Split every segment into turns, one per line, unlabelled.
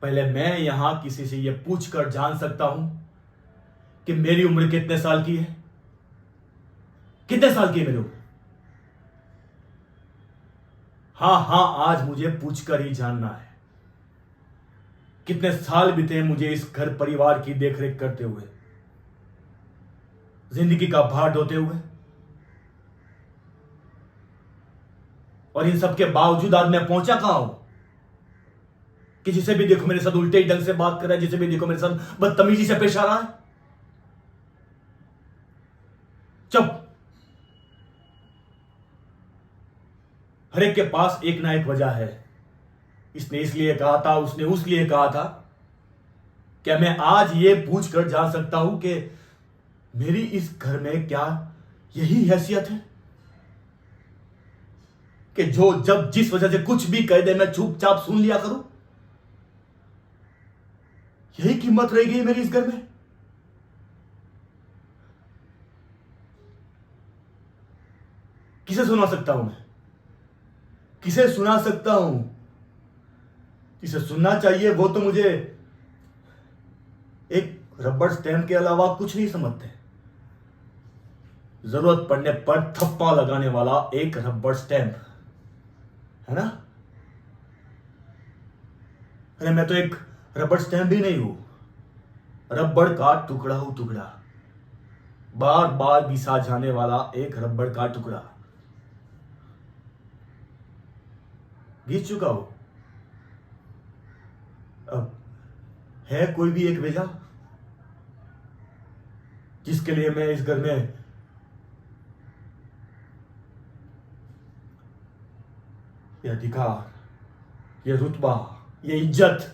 पहले मैं यहां किसी से यह पूछ कर जान सकता हूं कि मेरी उम्र कितने साल की है? कितने साल की है मेरी उम्र? हाँ हाँ, आज मुझे पूछकर ही जानना है। कितने साल बीते मुझे इस घर परिवार की देखरेख करते हुए, जिंदगी का भार ढोते हुए, और इन सब के बावजूद आज मैं पहुंचा कहां हूं कि जिसे भी देखो मेरे साथ उल्टे ही ढंग से बात कर रहा है, जिसे भी देखो मेरे साथ बदतमीजी से पेश आ रहा है। चुप। हर एक के पास एक ना एक वजह है। इसने इसलिए कहा था, उसने उसलिए कहा था। क्या मैं आज ये पूछ कर जान सकता हूं कि मेरी इस घर में क्या यही हैसियत है कि जो जब जिस वजह से कुछ भी कह दे मैं चुपचाप सुन लिया करूं? यही कीमत रह गई मेरी इस घर में? किसे सुना सकता हूं मैं? किसे सुना सकता हूं? जिसे सुनना चाहिए वो तो मुझे एक रबड़ स्टैंप के अलावा कुछ नहीं समझते। जरूरत पड़ने पर थप्पा लगाने वाला एक रबड़ स्टैंप, है ना? अरे मैं तो एक रबड़ स्टैंप भी नहीं हूं, रबड़ का टुकड़ा हूं, टुकड़ा। बार बार घिसा जाने वाला एक रबड़ का टुकड़ा। घिस चुका हूं। अब है कोई भी एक वजह जिसके लिए मैं इस घर में ये अधिकार, ये रुतबा, ये इज्जत,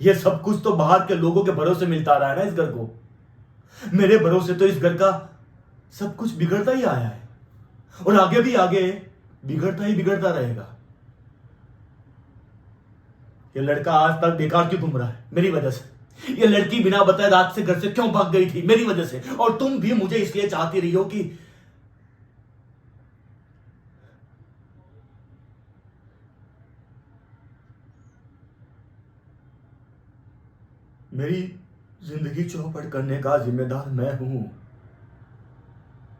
ये सब कुछ तो बाहर के लोगों के भरोसे मिलता रहा है ना इस घर को। मेरे भरोसे तो इस घर का सब कुछ बिगड़ता ही आया है और आगे भी आगे बिगड़ता ही बिगड़ता रहेगा। ये लड़का आज तक बेकार क्यों घूम रहा है? मेरी वजह से। ये लड़की बिना बताए रात से घर से क्यों भाग गई थी? मेरी वजह से। और तुम भी मुझे इसलिए चाहती रही हो कि मेरी जिंदगी चौपट करने का जिम्मेदार मैं हूं।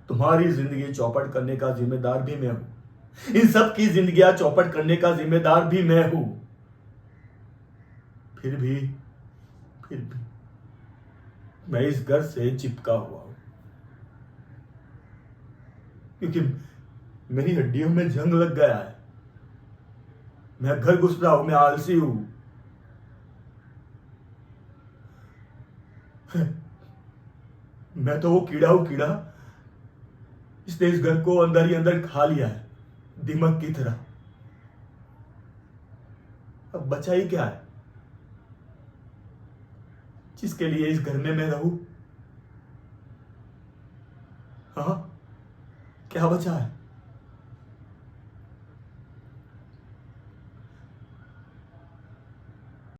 तुम्हारी जिंदगी चौपट करने का जिम्मेदार भी मैं हूं। इन सब की जिंदगियां चौपट करने का जिम्मेदार भी मैं हूं। फिर भी फिर भी मैं इस घर से चिपका हुआ हूं क्योंकि मेरी हड्डियों में जंग लग गया है। मैं घर घुस रहा हूं, मैं आलसी हूं। मैं तो वो कीड़ा हूं, कीड़ा। इसने इस घर को अंदर ही अंदर खा लिया है, दीमक की तरह। अब बचा ही क्या है जिसके लिए इस घर में मैं रहूं? हाँ, क्या बचा है?